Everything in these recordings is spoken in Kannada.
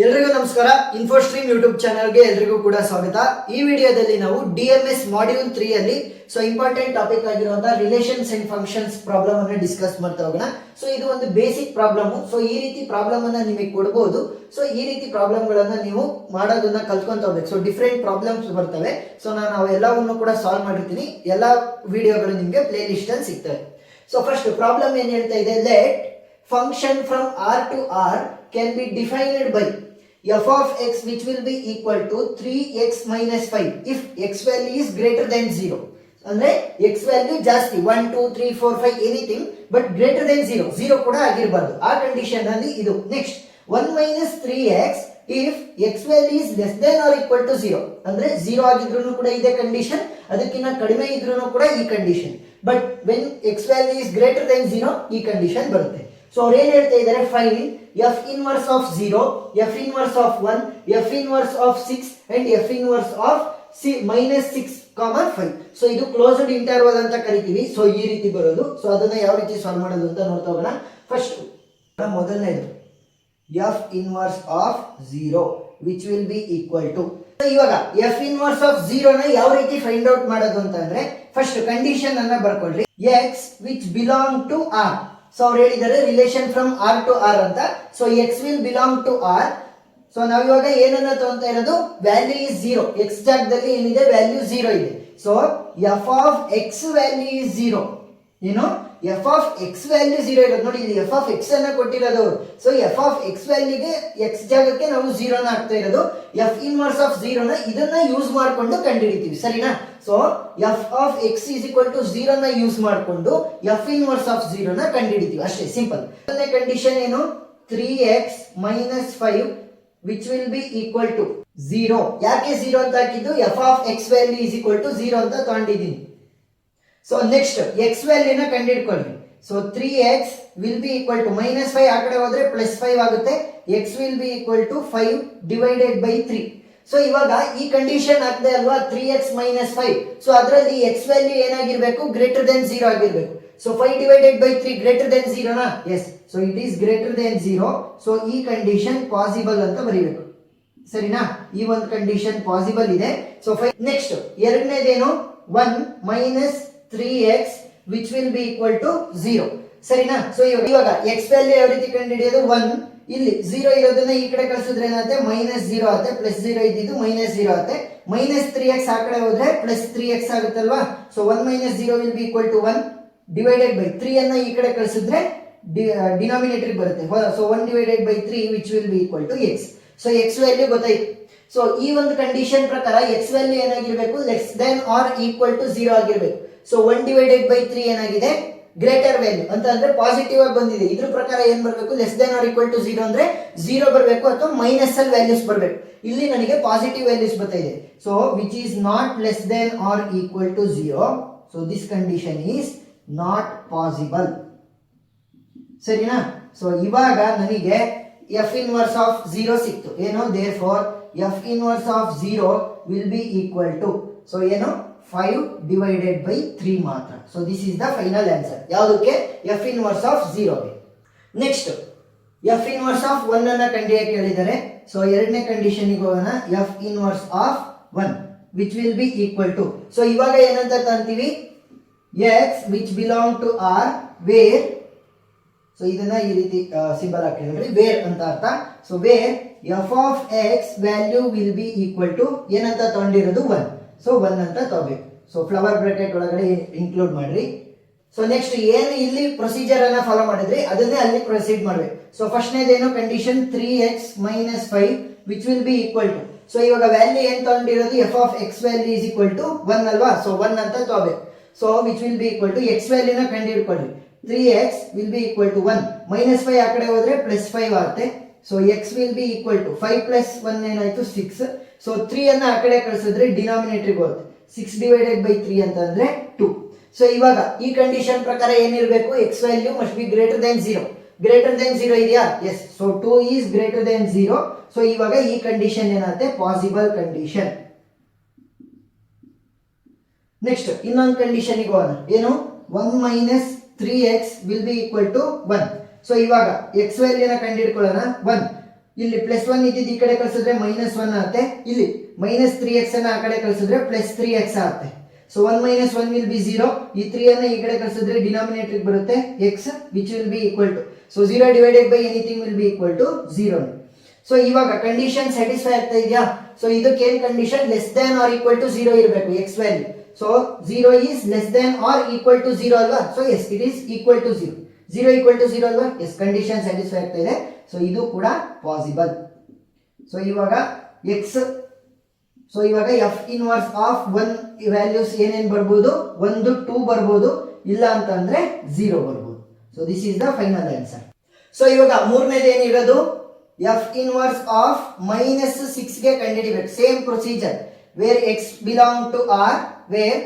ಎಲ್ರಿಗೂ ನಮಸ್ಕಾರ. ಇನ್ಫೋಸ್ಟ್ರೀಮ್ ಯೂಟ್ಯೂಬ್ ಚಾನಲ್ಗೆ ಎಲ್ರಿಗೂ ಕೂಡ ಸ್ವಾಗತ. ಈ ವಿಡಿಯೋದಲ್ಲಿ ನಾವು DMS ಮಾಡ್ಯೂಲ್ 3 ಅಲ್ಲಿ ಇಂಪಾರ್ಟೆಂಟ್ ಟಾಪಿಕ್ ಆಗಿರುವಂತಹ ರಿಲೇಷನ್ಸ್ ಅಂಡ್ ಫಂಕ್ಷನ್ಸ್ ಪ್ರಾಬ್ಲಮ್ ಅನ್ನ ಡಿಸ್ಕಸ್ ಮಾಡ್ತಾ ಹೋಗೋಣ. ಇದು ಒಂದು ಬೇಸಿಕ್ ಪ್ರಾಬ್ಲಮ್. ಈ ರೀತಿ ಪ್ರಾಬ್ಲಮ್ ಅನ್ನ ನಿಮಗೆ ಕೊಡಬಹುದು. ಈ ರೀತಿ ಪ್ರಾಬ್ಲಮ್ ಗಳನ್ನ ನೀವು ಮಾಡೋದನ್ನ ಕಲ್ತ್ಕೊಂತ ಹೋಗ್ಬೇಕು. ಡಿಫ್ರೆಂಟ್ ಪ್ರಾಬ್ಲಮ್ಸ್ ಬರ್ತವೆ. ನಾನು ಅವೆಲ್ಲವನ್ನು ಕೂಡ ಸಾಲ್ವ್ ಮಾಡಿರ್ತೀನಿ. ಎಲ್ಲಾ ವಿಡಿಯೋಗಳು ನಿಮಗೆ ಪ್ಲೇ ಲಿಸ್ಟ್ ಅಲ್ಲಿ ಸಿಗ್ತವೆ. ಫಸ್ಟ್ ಪ್ರಾಬ್ಲಮ್ ಏನ್ ಹೇಳ್ತಾ ಇದೆ, let function from R to R can be defined by f of x which will be equal to 3x minus 5 if x value is greater than 0. ಅಂದ್ರೆ x value ಜಾಸ್ತಿ 1 2 3 4 5 ಎನಿಥಿಂಗ್ ಬಟ್ ಗ್ರೇಟರ್ ದೆನ್ 0 ಕೂಡ ಆಗಿರಬಾರ್ದು. ಆ ಕಂಡೀಷನ್ ಅಲ್ಲಿ ಇದು. Next 1 minus 3x if x value is less than or equal to 0. ಅಂದ್ರೆ 0 ಆಗಿದ್ರೂ ಕೂಡ ಇದೆ ಕಂಡೀಷನ್, ಅದಕ್ಕಿಂತ ಕಡಿಮೆ ಇದ್ರೂ ಕೂಡ ಈ condition. But when x value is greater than 0 ಈ ಕಂಡೀಷನ್ ಬರುತ್ತೆ. ಅವ್ರು ಏನ್ ಹೇಳ್ತಾ ಇದ್ದಾರೆ, find f inverse of 0, f inverse of 1, f inverse of 6 and f inverse of minus 6, 5. ಇದು ಕ್ಲೋಸ್ಡ್ ಇಂಟರ್ವಲ್ ಅಂತ ಕರಿತೀವಿ. ಈ ರೀತಿ ಬರೋದು. ಅದನ್ನ ಯಾವ ರೀತಿ ಸಾಲ್ವ್ ಮಾಡೋದು ಅಂತ ನೋಡ್ತಾ ಹೋಗೋಣ. ಫಸ್ಟ್ ಮೊದಲನೇದು f inverse of 0 which will be equal to. ಇವಾಗ f inverse of 0 ನ ಯಾವ ರೀತಿ ಫೈಂಡ್ ಔಟ್ ಮಾಡೋದು ಅಂತ ಅಂದ್ರೆ, ಫಸ್ಟ್ ಕಂಡೀಷನ್ ಅನ್ನ ಬರ್ಕೊಳ್ರಿ. x which belong to R. ಅವ್ರು ಹೇಳಿದ್ದಾರೆ relation from R to R ಅಂತ. X will belong to R. ನಾವು ಇವಾಗ ಏನನ್ನ ತಗೊಂತಾ ಇರೋದು, ವ್ಯಾಲ್ಯೂ ಇಸ್ 0. ಎಕ್ಸ್ ಜಾಗದಲ್ಲಿ ಏನಿದೆ, ವ್ಯಾಲ್ಯೂ 0 ಇದೆ. F of x value is 0. ಏನು, ಎಫ್ ಆಫ್ ಎಕ್ಸ್ ವ್ಯಾಲ್ಯೂ 0 ಇರೋದು. ನೋಡಿ, ಇಲ್ಲಿ ಎಫ್ ಆಫ್ ಎಕ್ಸ್ ಅನ್ನ ಕೊಟ್ಟಿರೋದು ಅವರು. ಎಫ್ ಆಫ್ ಎಕ್ಸ್ ವ್ಯಾಲ್ಯೂಗೆ ಎಕ್ಸ್ ಜಾಗಕ್ಕೆ ನಾವು 0 ನ ಹಾಕ್ತಾ ಇರೋದು. ಎಫ್ ಇನ್ವರ್ಸ್ ಆಫ್ 0 ನ ಇದನ್ನ ಯೂಸ್ ಮಾಡ್ಕೊಂಡು ಕಂಡುಹಿಡಿತೀವಿ, ಸರಿನಾ? F of x is equal to 0 ನ ಯೂಸ್ ಮಾಡಿಕೊಂಡು ಎಫ್ ಇನ್ವರ್ಸ್ ಆಫ್ 0 ನ ಕಂಡುಹಿಡಿತೀವಿ, ಅಷ್ಟೇ, ಸಿಂಪಲ್. ಮೊದಲನೇ ಕಂಡೀಷನ್ ಏನು, 3x minus 5 which will be equal to 0. ಯಾಕೆ 0 ಅಂತ ಹಾಕಿದ್ದು, f of x value is equal to 0 ಅಂತ ತಗೊಂಡಿದ್ದೀನಿ. ನೆಕ್ಸ್ಟ್ ಎಕ್ಸ್ ವ್ಯಾಲ್ಯೂನ ಕಂಡುಹಿಡ್ಕೊಳ್ಳಿ. 3x will be equal to minus 5 ಆ ಕಡೆ ಹೋದ್ರೆ ಪ್ಲಸ್ 5 ಆಗುತ್ತೆ. x will be equal to 5 divided by 3. ಇವಾಗ ಈ ಕಂಡೀಷನ್ ಆಗ್ತದೆ ಅಲ್ವಾ, 3x minus 5. ಅದರಲ್ಲಿ x ವ್ಯಾಲ್ಯೂ ಏನಾಗಿರ್ಬೇಕು, ಗ್ರೇಟರ್ ದೆನ್ 0 ಆಗಿರ್ಬೇಕು. 5 divided by 3 ಗ್ರೇಟರ್ ದೆನ್ 0 ನಾ? Yes. It is greater than 0. ಈ ಕಂಡೀಷನ್ ಪಾಸಿಬಲ್ ಅಂತ ಬರೀಬೇಕು, ಸರಿನಾ? ಈ ಒಂದು ಕಂಡೀಷನ್ ಪಾಸಿಬಲ್ ಇದೆ. ನೆಕ್ಸ್ಟ್ ಎರಡನೇದೇನು, 1 minus 3x which will be equal to 0, ಸರಿನಾ? ಇವಾಗ x ವ್ಯಾಲ್ಯೂ ಯಾವ ರೀತಿ ಕಂಡುಹಿಡಿಯೋದು, 1 ಇಲ್ಲಿ 0 ಇರೋದನ್ನ ಈ ಕಡೆ ಕಳಿಸಿದ್ರೆ ಏನಾಗುತ್ತೆ, ಮೈನಸ್ 0 ಆಗುತ್ತೆ. ಪ್ಲಸ್ 0 ಇದ್ದಿದ್ದು ಮೈನಸ್ 0 ಆಗುತ್ತೆ. ಮೈನಸ್ 3x ಆ ಕಡೆ ಹೋದ್ರೆ plus 3x ಆಗುತ್ತಲ್ವಾ. 1 minus 0 will be equal to 1 divided by 3 ಅನ್ನ ಈ ಕಡೆ ಕಳಿಸಿದ್ರೆ ಡಿನಾಮಿನೇಟರ್ ಬರುತ್ತೆ. 1 divided by 3 which will be equal to x. x value ಗೊತ್ತಾಯ್ತು. ಈ ಒಂದು ಕಂಡೀಷನ್ ಪ್ರಕಾರ x ವ್ಯಾಲ್ಯೂ ಏನಾಗಿರ್ಬೇಕು, less than or equal to 0 ಆಗಿರ್ಬೇಕು. 1 divided by 3 ಏನಾಗಿದೆ, ಗ್ರೇಟರ್ ವ್ಯಾಲ್ಯೂ ಅಂತ ಅಂದ್ರೆ ಪಾಸಿಟಿವ್ ಆಗಿ ಬಂದಿದೆ. ಇದ್ರ ಪ್ರಕಾರ ಏನ್ ಬರಬೇಕು, less than or equal to 0 ಅಂದ್ರೆ 0 ಬರಬೇಕು ಅಥವಾ ಮೈನಸ್ ಅಲ್ಲಿ ವ್ಯಾಲ್ಯೂಸ್ ಬರಬೇಕು. ಇಲ್ಲಿ ನನಗೆ ಪಾಸಿಟಿವ್ ವ್ಯಾಲ್ಯೂಸ್ ಬರ್ತಾ ಇದೆ. Which is not less than or equal to 0. This condition is not possible, ಸರಿನಾ? ಇವಾಗ ನನಗೆ ಎಫ್ ಇನ್ವರ್ಸ್ ಆಫ್ 0 ಸಿಕ್ತು. ಏನು, therefore f inverse of 0 will be equal to ಏನು, 5 divided by 3 ಮಾತ್ರ. This is the final answer. ಯಾವುದಕ್ಕೆ, ಎಫ್ ಇನ್ವರ್ಸ್ ಆಫ್ 0 ಗೆ. ನೆಕ್ಸ್ಟ್ ಎಫ್ ಇನ್ವರ್ಸ್ ಆಫ್ 1 ಅನ್ನ ಕಂಡುಹಿಡಿಯಕ್ಕೆ ಹೇಳಿದ್ದಾರೆ. ಎರಡನೇ ಕಂಡೀಷನ್ ಗೆ ಹೋಗೋಣ. F inverse of 1 which will be equal to. ಇವಾಗ ಏನಂತ ಅಂತೀವಿ, x which belong to R where. ಇದನ್ನ ಈ ರೀತಿ ಸಿಂಬಲ್ ಹಾಕಿದ್ರೆ ವೇರ್ ಅಂತ ಅರ್ಥ. Where f of x value will be equal to ಏನಂತ ತಗೊಂಡಿರೋದು, 1. 1 ಅಂತ ತಗೋಬೇಕು. ಫ್ಲವರ್ ಬ್ರಾಕೆಟ್ ಒಳಗಡೆ ಇನ್ಕ್ಲೂಡ್ ಮಾಡ್ರಿ. ನೆಕ್ಸ್ಟ್ ಏನು ಇಲ್ಲಿ ಪ್ರೊಸೀಜರ್ ಅನ್ನ ಫಾಲೋ ಮಾಡಿದ್ರಿ ಅದನ್ನೇ ಅಲ್ಲಿ ಪ್ರೊಸೀಡ್ ಮಾಡ್ಬೇಕು. ಫಸ್ಟ್ನೇದೇನು condition, 3x minus 5 which will be equal to. ಇವಾಗ ವ್ಯಾಲ್ಯೂ ಏನ್ ತಗೊಂಡಿರೋದು, f of x value is equal to 1 ಅಲ್ವಾ. 1 ಅಂತ ತಗೋಬೇಕು. Which will be equal to x ವ್ಯಾಲ್ಯೂನ ಕಂಡುಹಿಡ್ಕೊಳ್ಳಿ. 3x will be equal to 1 minus 5 ಆ ಕಡೆ ಹೋದ್ರೆ ಪ್ಲಸ್ 5 ಆಗುತ್ತೆ. x will be equal to 5 plus 1 ಏನಾಯ್ತು, 6. 3 ಅನ್ನ ಆ ಕಡೆ ಕಳಿಸಿದ್ರೆ ಡಿನಾಮಿನೇಟರ್ ಹೋಗುತ್ತೆ. 6 divided by 3 ಅಂತ ಅಂದ್ರೆ 2. ಇವಾಗ ಈ ಕಂಡೀಷನ್ ಪ್ರಕಾರ ಏನಿರಬೇಕು, x value must be greater than 0. Greater than 0 ಇದೆಯಾ? ಎಸ್. 2 is greater than 0. ಇವಾಗ ಈ ಕಂಡೀಷನ್ ಏನಾಗುತ್ತೆ, ಪಾಸಿಬಲ್ ಕಂಡೀಷನ್. ನೆಕ್ಸ್ಟ್ ಇನ್ನೊಂದು ಕಂಡೀಷನ್ ಗೆ ಹೋಗೋಣ. ಏನು, 1 minus 3x will be equal to 1. ಇವಾಗ x ವ್ಯಾಲ್ಯೂನ ಕಂಡುಹಿಡ್ಕೊಳ್ಳೋಣ. 1 ಇಲ್ಲಿ +1 ಇದ್ದಿದ್ದು ಈ ಕಡೆ ಕಳಿಸಿದ್ರೆ -1 ಆಗುತ್ತೆ. ಇಲ್ಲಿ -3x ಅನ್ನ ಆ ಕಡೆ ಕಳಿಸಿದ್ರೆ +3x ಆಗುತ್ತೆ. So 1 - 1 will be 0. ಈ 3 ಅನ್ನ ಈ ಕಡೆ ಕಳಿಸಿದ್ರೆ ಡಿನಾಮಿನೇಟರ್ ಬರುತ್ತೆ x which will be equal to, so 0 divided by anything will be equal to 0. So ಇವಾಗ ಕಂಡೀಷನ್ ಸ್ಯಾಟಿಸ್ಫೈ ಆಗ್ತಾ ಇದೆಯಾ? ಸೊ ಇದಕ್ಕೆ ಏನ್ condition, less than or equal to 0 ಇರಬೇಕು x value. So 0 is less than or equal to 0 ಅಲ್ವಾ? So as it is equal to 0. 0 equal to 0 ಅಲ್ವಾ? ಎಸ್ ಕಂಡೀಷನ್ ಸ್ಯಾಟಿಸ್ಫೈ ಆಗ್ತಾ ಇದೆ. ಸೊ ಇದು ಕೂಡ ಪಾಸಿಬಲ್. ಸೊ ಇವಾಗ f ಇನ್ವರ್ಸ್ ಆಫ್ 1 ವ್ಯಾಲ್ಯೂಸ್ ಏನೇನ್ ಬರ್ಬೋದು, 1 2 ಬರ್ಬೋದು, ಇಲ್ಲ ಅಂತಂದ್ರೆ 0 ಬರ್ಬೋದು. So this is the final answer. So ಇವಾಗ ಮೂರನೇದು ಏನಿರೋದು, f ಇನ್ವರ್ಸ್ ಆಫ್ -6 ಗೆ ಕಂಡುಹಿಡಿಬೇಕು. Same procedure, where x belong to r, where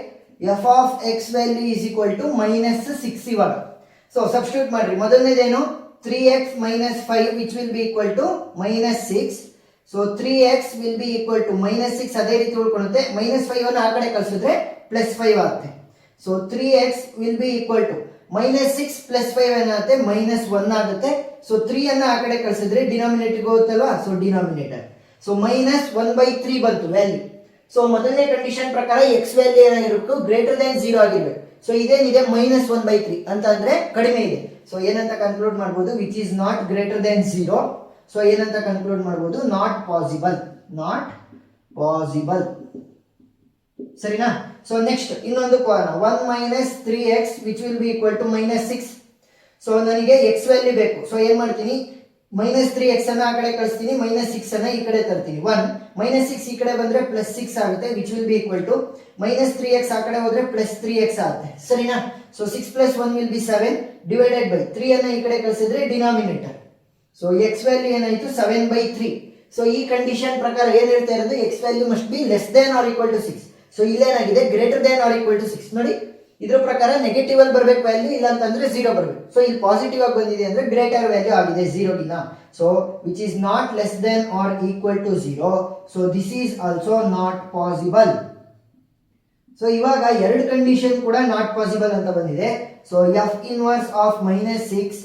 f of x value is equal to -6. ಇವಾಗ ಸೊ ಸಬ್ಸ್ಟಿಟ್ಯೂಟ್ ಮಾಡ್ರಿ. ಮೊದಲನೇದೇನು 3x - 5 which will be equal to -6. So 3x will be equal to -6. ಅದೇ ರೀತಿ ಉಳ್ಕೊಳ್ಳುತ್ತೆ. -5 ಅನ್ನು ಆ ಕಡೆ ಕಳಿಸಿದ್ರೆ +5 ಆಗುತ್ತೆ. So 3x will be equal to -6 + 5 ಏನಾಗುತ್ತೆ, -1 ಆಗುತ್ತೆ. ಸೊ 3 ಅನ್ನ ಆ ಕಡೆ ಕಳಿಸಿದ್ರೆ ಡಿನಾಮಿನೇಟರ್ ಹೋಗುತ್ತಲ್ವಾ, ಸೊ ಡಿನಾಮಿನೇಟರ್. ಸೊ -1/3 ಬಂತು ವ್ಯಾಲ್ಯೂ. ಸೊ ಮೊದಲನೇ ಕಂಡೀಷನ್ ಪ್ರಕಾರ x ವ್ಯಾಲ್ಯೂ ಏನಾಗಿರಬೇಕು, >0 ಆಗಿರ್ಬೇಕು. ಸೊ ಇದೇನಿದೆ -1/3 ಅಂತ ಅಂದ್ರೆ ಕಡಿಮೆ ಇದೆ. ಸೊ ಏನಂತ ಕನ್ಕ್ಲೂಡ್ ಮಾಡಬಹುದು, ವಿಚ್ ಇಸ್ ನಾಟ್ >0. ಸೊ ಏನಂತ ಕನ್ಕ್ಲೂಡ್ ಮಾಡಬಹುದು, ನಾಟ್ ಪಾಸಿಬಲ್. ಸರಿನಾ? ಸೊ ನೆಕ್ಸ್ಟ್ ಇನ್ನೊಂದು 1 - 3x which will be equal to -6. So ನನಗೆ x ವ್ಯಾಲ್ಯೂ ಬೇಕು. ಸೊ ಏನ್ ಮಾಡ್ತೀನಿ, -3x ಅನ್ನ ಆ ಕಡೆ ಕಳಿಸ್ತೀನಿ, -6 ಅನ್ನ ಈ ಕಡೆ ತರ್ತೀನಿ. 1 -6 ಈ ಕಡೆ ಬಂದ್ರೆ +6 ಆಗುತ್ತೆ, which will be equal to -3x ಆ ಕಡೆ ಹೋದ್ರೆ +3x ಆಗುತ್ತೆ. ಸರಿನಾ? So 6 + 1 will be 7 divided by 3 ಅನ್ನ ಈ ಕಡೆ ಕಳಿಸಿದ್ರೆ ಡಿನಾಮಿನೇಟರ್. ಸೊ x ವ್ಯಾಲ್ಯೂ ಏನಾಯ್ತು, 7/3. ಸೊ ಈ ಕಂಡೀಷನ್ ಪ್ರಕಾರ ಏನ್ ಹೇಳ್ತಾ ಇರೋದು, x value must be less than or equal to 6. So ಇಲ್ಲೇನಾಗಿದೆ, >= 6. ನೋಡಿ, ಇದ್ರ ಪ್ರಕಾರ ನೆಗೆಟಿವ್ ಅಲ್ಲಿ ಬರ್ಬೇಕು ವ್ಯಾಲ್ಯೂ, ಇಲ್ಲ ಅಂತಂದ್ರೆ 0 ಬರ್ಬೇಕು. ಸೊ ಇಲ್ಲಿ ಪಾಸಿಟಿವ್ ಆಗಿ ಬಂದಿದೆ ಅಂದ್ರೆ ಗ್ರೇಟರ್ ವ್ಯಾಲ್ಯೂ ಆಗಿದೆ 0 ಗಿನ್ನ. So which is not less than or equal to 0. So this is also not possible. So ಇವಾಗ ಎರಡು ಕಂಡೀಷನ್ ಕೂಡ ನಾಟ್ ಪಾಸಿಬಲ್ ಅಂತ ಬಂದಿದೆ. So f inverse of -6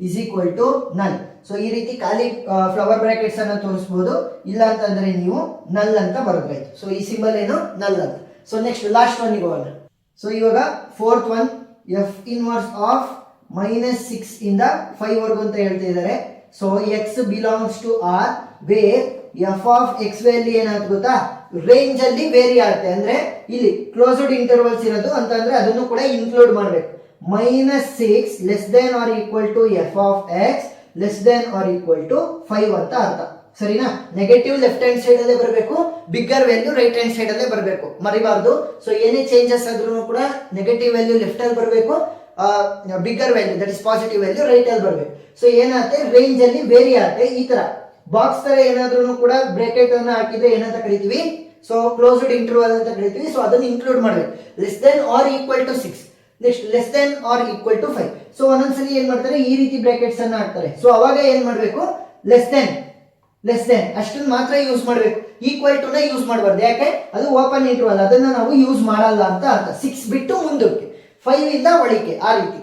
is equal to null. So ಈ ರೀತಿ ಖಾಲಿ ಫ್ಲವರ್ ಬ್ರಾಕೆಟ್ಸ್ ಅನ್ನ ತೋರಿಸಬಹುದು, ಇಲ್ಲ ಅಂತಂದ್ರೆ ನೀವು ನಲ್ ಅಂತ ಬರೆದ್ರಾಯ್ತು. ಸೊ ಈ ಸಿಂಬಲ್ ಏನು, ನಲ್ ಅಂತ. ಸೊ ನೆಕ್ಸ್ಟ್ ಲಾಸ್ಟ್ ಒನ್ ಹೋಗೋಣ. ಸೊ ಇವಾಗ fourth one, f inverse of -6 ಇಂದ 5 ವರೆಗೂ ಅಂತ ಹೇಳ್ತಾ ಇದ್ದಾರೆ. So x belongs to r, where f of x value ಏನಾಗುತ್ತೆ ಗೊತ್ತಾ, ರೇಂಜ್ ಅಲ್ಲಿ ವೇರಿ ಆಗುತ್ತೆ. ಅಂದ್ರೆ ಇಲ್ಲಿ ಕ್ಲೋಸ್ಡ್ ಇಂಟರ್ವಲ್ಸ್ ಇರೋದು ಅಂತಂದ್ರೆ ಅದನ್ನು ಕೂಡ ಇನ್ಕ್ಲೂಡ್ ಮಾಡಬೇಕು. -6 less than or equal to f of x less than or equal to 5 ಅಂತ ಅರ್ಥ. ಸರಿನಾ? ನೆಗೆಟಿವ್ ಲೆಫ್ಟ್ ಹ್ಯಾಂಡ್ ಸೈಡ್ ಅಲ್ಲೇ ಬರಬೇಕು, bigger value right hand side ಅಲ್ಲೇ ಬರಬೇಕು, ಮರಿಬಾರ್ದು. ಸೊ ಏನೇ ಚೇಂಜಸ್ ಆದ್ರೂ ಕೂಡ ನೆಗೆಟಿವ್ ವ್ಯಾಲ್ಯೂ ಲೆಫ್ಟ್ ಅಲ್ಲಿ ಬರಬೇಕು, bigger value that is positive value right ಅಲ್ಲಿ ಬರಬೇಕು. ಸೊ ಏನಾಗುತ್ತೆ, ರೇಂಜ್ ಅಲ್ಲಿ ವೇರಿ ಆಗುತ್ತೆ. ಈ ತರ ಬಾಕ್ಸ್ ತರ ಏನಾದ್ರೂ ಕೂಡ ಬ್ರಾಕೆಟ್ ಅನ್ನ ಹಾಕಿದ್ರೆ ಏನಂತ ಕರಿತೀವಿ, ಸೊ ಕ್ಲೋಸ್ಡ್ ಇಂಟರ್ವಲ್ ಅಂತ ಕರಿತೀವಿ. ಸೊ ಅದನ್ನ ಇನ್ಕ್ಲೂಡ್ ಮಾಡಬೇಕು. Less than or equal to 6, next less than or equal to 5. So ಒಂದೊಂದ್ಸಲಿ ಏನ್ ಮಾಡ್ತಾರೆ, ಈ ರೀತಿ ಬ್ರಾಕೆಟ್ಸ್ ಅನ್ನ ಹಾಕ್ತಾರೆ. ಸೊ ಅವಾಗ ಏನ್ ಮಾಡ್ಬೇಕು, ಲೆಸ್ ದೆನ್ ಅಷ್ಟನ್ನ ಮಾತ್ರ ಯೂಸ್ ಮಾಡಬೇಕು, ಈಕ್ವಲ್ ಟು ನ ಯೂಸ್ ಮಾಡಬಾರ್ದು. ಯಾಕೆ, ಅದು ಓಪನ್ ಇಂಟರ್ವಲ್, ಅದನ್ನ ನಾವು ಯೂಸ್ ಮಾಡಲ್ಲ ಅಂತ ಅರ್ಥ. 6 ಬಿಟ್ಟು ಮುಂದಕ್ಕೆ, 5 ಇಂದ ಒಳಕ್ಕೆ, ಆ ರೀತಿ.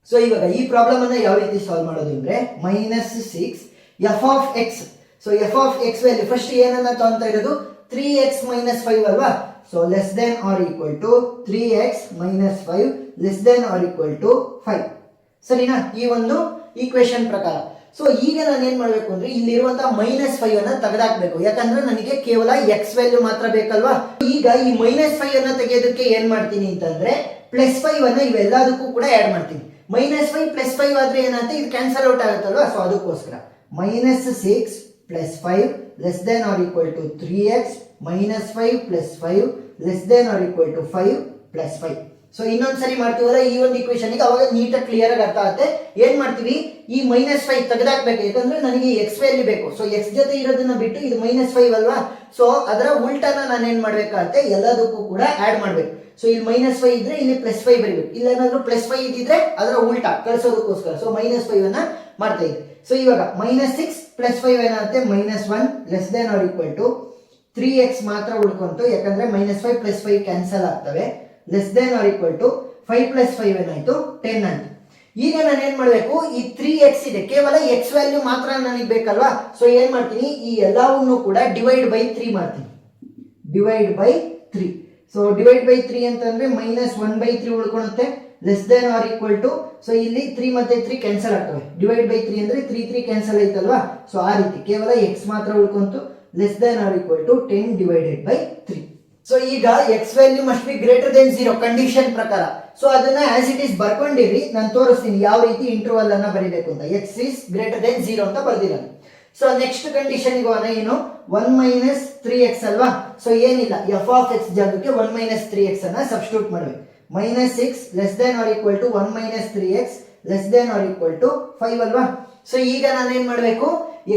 ಸೊ ಇವಾಗ ಈ ಪ್ರಾಬ್ಲಮ್ ಅನ್ನ ಯಾವ ರೀತಿ ಸಾಲ್ವ್ ಮಾಡೋದು ಅಂದ್ರೆ, -6 f of x. So f of x value first ಏನನ್ನ ತಗೊಂತ ಇರೋದು, 3x - 5 ಅಲ್ವಾ. So less than or equal to 3x - 5 less than or equal to 5. ಸರಿನಾ? ಈ ಒಂದು ಈಕ್ವೇಶನ್ ಪ್ರಕಾರ. ಸೊ ಈಗ ನಾನು ಏನ್ ಮಾಡ್ಬೇಕು ಅಂದ್ರೆ, ಇಲ್ಲಿರುವಂತಹ -5 ಅನ್ನ ತೆಗೆದಾಕ್ಬೇಕು. ಯಾಕಂದ್ರೆ ನನಗೆ ಕೇವಲ x ವ್ಯಾಲ್ಯೂ ಮಾತ್ರ ಬೇಕಲ್ವಾ. ಈಗ ಈ -5 ಅನ್ನ ತೆಗೆಯೋದಕ್ಕೆ ಏನ್ ಮಾಡ್ತೀನಿ ಅಂತಂದ್ರೆ, +5 ಅನ್ನ ಇವೆಲ್ಲದಕ್ಕೂ ಕೂಡ ಆಡ್ ಮಾಡ್ತೀನಿ. -5 + 5 ಆದ್ರೆ ಏನಾಗುತ್ತೆ, ಇದು ಕ್ಯಾನ್ಸಲ್ ಔಟ್ ಆಗುತ್ತಲ್ವಾ. ಸೊ ಅದಕ್ಕೋಸ್ಕರ -6 + 5 less than or equal to 3x - 5 + 5 less than or equal to 5 + 5. So ಇನ್ನೊಂದ್ಸರಿ ಮಾಡ್ತೀವಲ್ಲ ಈ ಒಂದು ಇಕ್ವೇಶನ್ ಗೆ, ಅವಾಗ ನೀಟಾಗಿ ಕ್ಲಿಯರ್ ಆಗಿ ಅರ್ಥ ಆಗುತ್ತೆ. ಏನ್ ಮಾಡ್ತೀವಿ, ಈ -5 ತೆಗೆದಾಕ್ಬೇಕು. ಯಾಕಂದ್ರೆ ನನಗೆ x ವ್ಯಾಲ್ಯೂ ಬೇಕು. ಸೊ x ಜೊತೆ ಇರೋದನ್ನ ಬಿಟ್ಟು ಇದು -5 ಅಲ್ವಾ. ಸೊ ಅದರ ಉಲ್ಟಾನ ನಾನು ಏನ್ ಮಾಡ್ಬೇಕಾಗತ್ತೆ, ಎಲ್ಲದಕ್ಕೂ ಕೂಡ ಆಡ್ ಮಾಡ್ಬೇಕು. ಸೊ ಇಲ್ಲಿ -5 ಇದ್ರೆ ಇಲ್ಲಿ +5 ಬರೀಬೇಕು. ಇಲ್ಲ ಏನಾದ್ರೂ +5 ಇದ್ದಿದ್ರೆ ಅದರ ಉಲ್ಟಾ ಕಳಿಸೋದಕ್ಕೋಸ್ಕರ ಸೊ -5 ಅನ್ನ ಮಾಡ್ತಾ ಇದ್ದೆ. ಸೊ ಇವಾಗ -6 + 5 ಏನಾಗುತ್ತೆ, -1 less than or equal to 3x ಮಾತ್ರ ಉಳ್ಕೊಂತು. ಯಾಕಂದ್ರೆ -5 + 5 ಕ್ಯಾನ್ಸಲ್ ಆಗ್ತವೆ. Less than or equal to 5 + 5 ಏನಾಯ್ತು, 10 ಆಯ್ತು. ಈಗ ನಾನು ಏನ್ ಮಾಡಬೇಕು, ಈ 3x ಇದೆ, ಕೇವಲ x ವ್ಯಾಲ್ಯೂ ಮಾತ್ರ ನನಗೆ ಬೇಕಲ್ವಾ. ಸೊ ಏನ್ ಮಾಡ್ತೀನಿ, ಈ ಎಲ್ಲವನ್ನೂ ಕೂಡ ಡಿವೈಡ್ ಬೈ 3 ಮಾಡ್ತೀನಿ. Divide by 3. So divide by 3 ಅಂತಂದ್ರೆ -1/3 ಉಳ್ಕೊಳುತ್ತೆ, less than or equal to. So ಇಲ್ಲಿ 3 ಮತ್ತೆ 3 ಕ್ಯಾನ್ಸಲ್ ಆಗ್ತವೆ. ಡಿವೈಡ್ ಬೈ 3 ಅಂದ್ರೆ 3 ಕ್ಯಾನ್ಸಲ್ ಆಯ್ತಲ್ವಾ. ಸೊ ಆ ರೀತಿ ಕೇವಲ x ಮಾತ್ರ ಉಳ್ಕೊಂತು, less than or equal to 10 divided by 3. So ಈಗ x value must be greater than 0 condition ಪ್ರಕಾರ. ಸೊ ಅದನ್ನ ಆಸ್ ಇಟ್ ಈಸ್ ಬರ್ಕೊಂಡಿರಿ, ನಾನು ತೋರಿಸ್ತೀನಿ ಯಾವ ರೀತಿ ಇಂಟರ್ವಲ್ ಅನ್ನ ಬರೀಬೇಕು ಅಂತ. x ಇಸ್ ಗ್ರೇಟರ್ ದೆನ್ 0 ಅಂತ ಬರ್ದಿರೋದು. ಸೊ ನೆಕ್ಸ್ಟ್ ಕಂಡೀಷನ್ ಹೋಗೋಣ. ಏನು, 1 - 3x ಅಲ್ವಾ. ಸೊ ಏನಿಲ್ಲ, f ಆಫ್ x ಜಾಗಕ್ಕೆ 1 - 3x ಅನ್ನ ಸಬ್ಸ್ಟಿಟ್ಯೂಟ್ ಮಾಡಬೇಕು. -6 less than or equal to 1 - 3x less than or equal to 5 ಅಲ್ವಾ. ಸೊ ಈಗ ನಾನು ಏನ್ ಮಾಡಬೇಕು,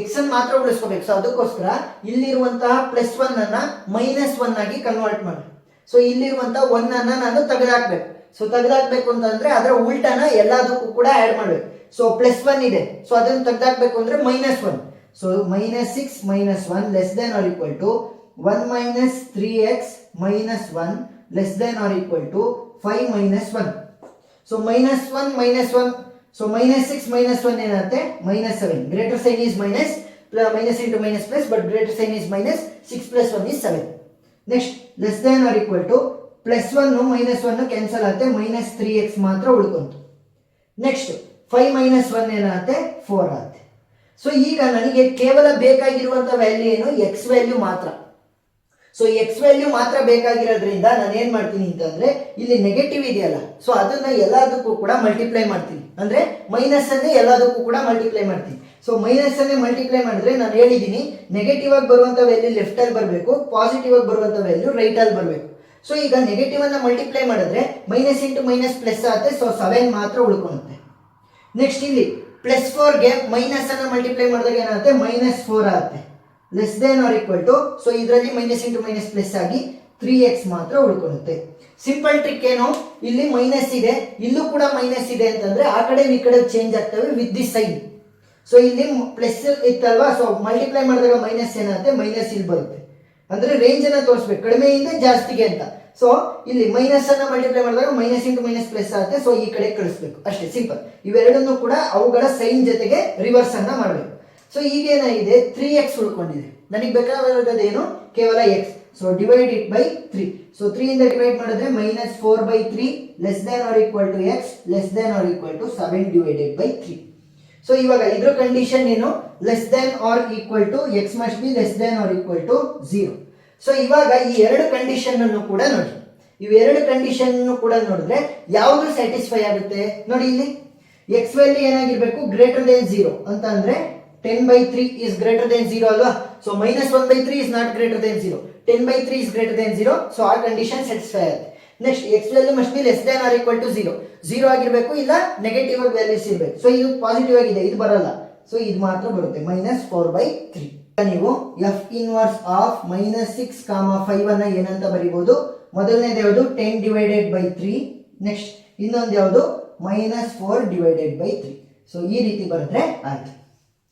x ಅನ್ನು ಮಾತ್ರ ಉಳಿಸ್ಕೋಬೇಕು. ಸೊ ಅದಕ್ಕೋಸ್ಕರ ಇಲ್ಲಿರುವಂತಹ +1 ಅನ್ನ -1 ಆಗಿ ಕನ್ವರ್ಟ್ ಮಾಡಿ. ಸೊ ಇಲ್ಲಿರುವಂತಹ 1 ಅನ್ನ ನಾನು ತೆಗೆದಾಕ್ಬೇಕು. ಸೊ ತೆಗೆದಾಕ್ಬೇಕು ಅಂತಂದ್ರೆ ಅದರ ಉಲ್ಟನ ಎಲ್ಲದಕ್ಕೂ ಕೂಡ ಆಡ್ ಮಾಡಬೇಕು. ಸೊ +1 ಇದೆ, ಸೊ ಅದನ್ನು ತೆಗೆದಾಕ್ಬೇಕು ಅಂದ್ರೆ -1. So -6 - 1 less than or equal to 1 - 3x -1 less than or equal to 5 - 1. So -1 -1. So -6 - 1 ಏನಾಗುತ್ತೆ, -7. Greater sign is minus, minus into minus plus, but greater sign is minus. 6 + 1 is 7. Next less than or equal to +1 -1 cancel ಆಗುತ್ತೆ, -3x ಮಾತ್ರ ಉಳ್ಕೊಂತು. ನೆಕ್ಸ್ಟ್ 5 - 1 ಏನಾಗುತ್ತೆ, 4 ಆಗುತ್ತೆ. ಸೊ ಈಗ ನನಗೆ ಕೇವಲ ಬೇಕಾಗಿರುವಂತ ವ್ಯಾಲ್ಯೂ ಏನು, x ವ್ಯಾಲ್ಯೂ ಮಾತ್ರ. ಸೊ x ವ್ಯಾಲ್ಯೂ ಮಾತ್ರ ಬೇಕಾಗಿರೋದ್ರಿಂದ ನಾನು ಏನ್ ಮಾಡ್ತೀನಿ ಅಂತಂದ್ರೆ, ಇಲ್ಲಿ ನೆಗೆಟಿವ್ ಇದೆಯಲ್ಲ, ಸೊ ಅದನ್ನ ಎಲ್ಲದಕ್ಕೂ ಕೂಡ ಮಲ್ಟಿಪ್ಲೈ ಮಾಡ್ತೀನಿ. ಅಂದ್ರೆ ಮೈನಸ್ ಅನ್ನೇ ಎಲ್ಲದಕ್ಕೂ ಕೂಡ ಮಲ್ಟಿಪ್ಲೈ ಮಾಡ್ತೀನಿ. ಸೊ ಮೈನಸ್ ಅನ್ನೇ ಮಲ್ಟಿಪ್ಲೈ ಮಾಡಿದ್ರೆ ನಾನು ಹೇಳಿದ್ದೀನಿ, ನೆಗೆಟಿವ್ ಆಗಿ ಬರುವಂತ ವ್ಯಾಲ್ಯೂ ಲೆಫ್ಟ್ ಅಲ್ಲಿ ಬರಬೇಕು, ಪಾಸಿಟಿವ್ ಆಗಿ ಬರುವಂತ ವ್ಯಾಲ್ಯೂ ರೈಟ್ ಅಲ್ಲಿ ಬರಬೇಕು. ಸೊ ಈಗ ನೆಗೆಟಿವ್ ಅನ್ನ ಮಲ್ಟಿಪ್ಲೈ ಮಾಡಿದ್ರೆ ಮೈನಸ್ ಇಂಟು ಮೈನಸ್ ಪ್ಲಸ್ ಆಗುತ್ತೆ. ಸೊ 7 ಮಾತ್ರ ಉಳ್ಕೊಳ್ಳುತ್ತೆ. ನೆಕ್ಸ್ಟ್ ಇಲ್ಲಿ +4 ಗೆ ಮೈನಸ್ ಅನ್ನ ಮಲ್ಟಿಪ್ಲೈ ಮಾಡಿದಾಗ ಏನಾಗುತ್ತೆ, -4 ಆಗುತ್ತೆ, less than or equal to. So ಇದರಲ್ಲಿ ಮೈನಸ್ ಇಂಟು ಮೈನಸ್ ಪ್ಲಸ್ ಆಗಿ 3x ಮಾತ್ರ ಉಳ್ಕೊಳ್ಳುತ್ತೆ. ಸಿಂಪಲ್ ಟ್ರಿಕ್ ಏನು, ಇಲ್ಲಿ ಮೈನಸ್ ಇದೆ, ಇಲ್ಲೂ ಕೂಡ ಮೈನಸ್ ಇದೆ ಅಂತಂದ್ರೆ ಆ ಕಡೆ ಈ ಕಡೆ ಚೇಂಜ್ ಆಗ್ತವೆ ವಿತ್ ದಿ ಸೈನ್. ಸೊ ಇಲ್ಲಿ ಪ್ಲಸ್ ಇತ್ತಲ್ವಾ, ಸೊ ಮಲ್ಟಿಪ್ಲೈ ಮಾಡಿದಾಗ ಮೈನಸ್ ಏನಾಗುತ್ತೆ, ಮೈನಸ್ ಇಲ್ಲಿ ಬರುತ್ತೆ. ಅಂದ್ರೆ ರೇಂಜ್ ಅನ್ನ ತೋರಿಸ್ಬೇಕು, ಕಡಿಮೆಯಿಂದ ಜಾಸ್ತಿಗೆ ಅಂತ. ಸೊ ಇಲ್ಲಿ ಮೈನಸ್ ಅನ್ನ ಮಲ್ಟಿಪ್ಲೈ ಮಾಡಿದಾಗ ಮೈನಸ್ ಇಂಟು ಮೈನಸ್ ಪ್ಲಸ್ ಆಗುತ್ತೆ. ಸೊ ಈ ಕಡೆ ಕಳಿಸ್ಬೇಕು, ಅಷ್ಟೇ ಸಿಂಪಲ್. ಇವೆರಡನ್ನು ಕೂಡ ಅವುಗಳ ಸೈನ್ ಜೊತೆಗೆ ರಿವರ್ಸ್ ಅನ್ನ ಮಾಡಬೇಕು. ಸೊ ಈಗ ಏನಾಗಿದೆ, 3x ಉಳ್ಕೊಂಡಿದೆ. ನನಗೆ ಬೇಕಾಗಿರೋದೇನು, ಕೇವಲ x. So divide it by 3. So 3 ಇಂದ ಡಿವೈಡ್ ಮಾಡಿದ್ರೆ -4/3 less than or equal to x less than or equal to 7 divided by 3. So ಇವಾಗ ಇದ್ರ ಕಂಡೀಷನ್ ಏನು, less than or equal to x must be less than or equal to 0. So ಇವಾಗ ಈ ಎರಡು ಕಂಡೀಷನ್ ಅನ್ನು ಕೂಡ ನೋಡಿ. ಇವೆರಡು ಕಂಡೀಷನ್ ಕೂಡ ನೋಡಿದ್ರೆ ಯಾವುದು ಸ್ಯಾಟಿಸ್ಫೈ ಆಗುತ್ತೆ ನೋಡಿ. ಇಲ್ಲಿ x ವ್ಯಾಲ್ಯೂ ಏನಾಗಿರ್ಬೇಕು, ಗ್ರೇಟರ್ ದೆನ್ 0 ಅಂತ ಅಂದ್ರೆ 10/3 is greater than 0 ಅಲ್ವಾ. So -1/3 is not greater than 0. 10/3 is greater than 0. So ಆ ಕಂಡೀಷನ್ ಸ್ಯಾಟಿಸ್ಫೈ ಆಗುತ್ತೆ. Next x value must be less than or equal to 0. 0 ಆಗಿರಬೇಕು, ಇಲ್ಲ ನೆಗೆಟಿವ್ ಆಗಿ ವ್ಯಾಲ್ಯೂಸ್ ಇರಬೇಕು. ಸೊ ಇದು ಪಾಸಿಟಿವ್ ಆಗಿದೆ, ಇದು ಬರಲ್ಲ. ಸೊ ಇದು ಮಾತ್ರ ಬರುತ್ತೆ, -4/3. ನೀವು f ಇನ್ವರ್ಸ್ ಆಫ್ -6, 5 ಅನ್ನ ಏನಂತ ಬರೀಬಹುದು. ಮೊದಲನೇದು ಯಾವುದು, 10 ಡಿವೈಡೆಡ್ ಬೈ 3. ನೆಕ್ಸ್ಟ್ ಇನ್ನೊಂದು ಯಾವುದು, -4 ಡಿವೈಡೆಡ್ ಬೈ 3. ಸೊ ಈ ರೀತಿ ಬರೆದ್ರೆ ಆಯ್ತು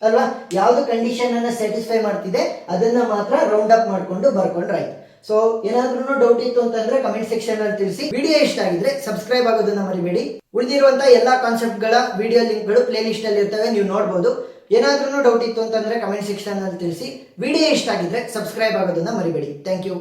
ಅಲ್ವಾ. ಯಾವ್ದು ಕಂಡೀಷನ್ ಅನ್ನ ಸ್ಯಾಟಿಸ್ಫೈ ಮಾಡ್ತಿದೆ ಅದನ್ನ ಮಾತ್ರ ರೌಂಡ್ ಅಪ್ ಮಾಡ್ಕೊಂಡು ಬರ್ಕೊಂಡ್ರೆ ಆಯ್ತು. ಸೊ ಏನಾದ್ರೂ ಡೌಟ್ ಇತ್ತು ಅಂತಂದ್ರೆ ಕಮೆಂಟ್ ಸೆಕ್ಷನ್ ಅಲ್ಲಿ ತಿಳಿಸಿ. ವಿಡಿಯೋ ಇಷ್ಟ ಆಗಿದ್ರೆ ಸಬ್ಸ್ಕ್ರೈಬ್ ಆಗೋದನ್ನ ಮರಿಬೇಡಿ. ಉಳಿದಿರುವಂತಹ ಎಲ್ಲಾ ಕಾನ್ಸೆಪ್ಟ್ ಗಳ ವಿಡಿಯೋ ಲಿಂಕ್ ಗಳು ಪ್ಲೇ ಲಿಸ್ಟ್ ಅಲ್ಲಿ ಇರ್ತವೆ, ನೀವು ನೋಡಬಹುದು. ಏನಾದ್ರೂ ಡೌಟ್ ಇತ್ತು ಅಂತಂದ್ರೆ ಕಮೆಂಟ್ ಸೆಕ್ಷನ್ ಅಲ್ಲಿ ತಿಳಿಸಿ. ವಿಡಿಯೋ ಇಷ್ಟ ಆಗಿದ್ರೆ ಸಬ್ಸ್ಕ್ರೈಬ್ ಆಗೋದನ್ನ ಮರಿಬೇಡಿ. Thank you.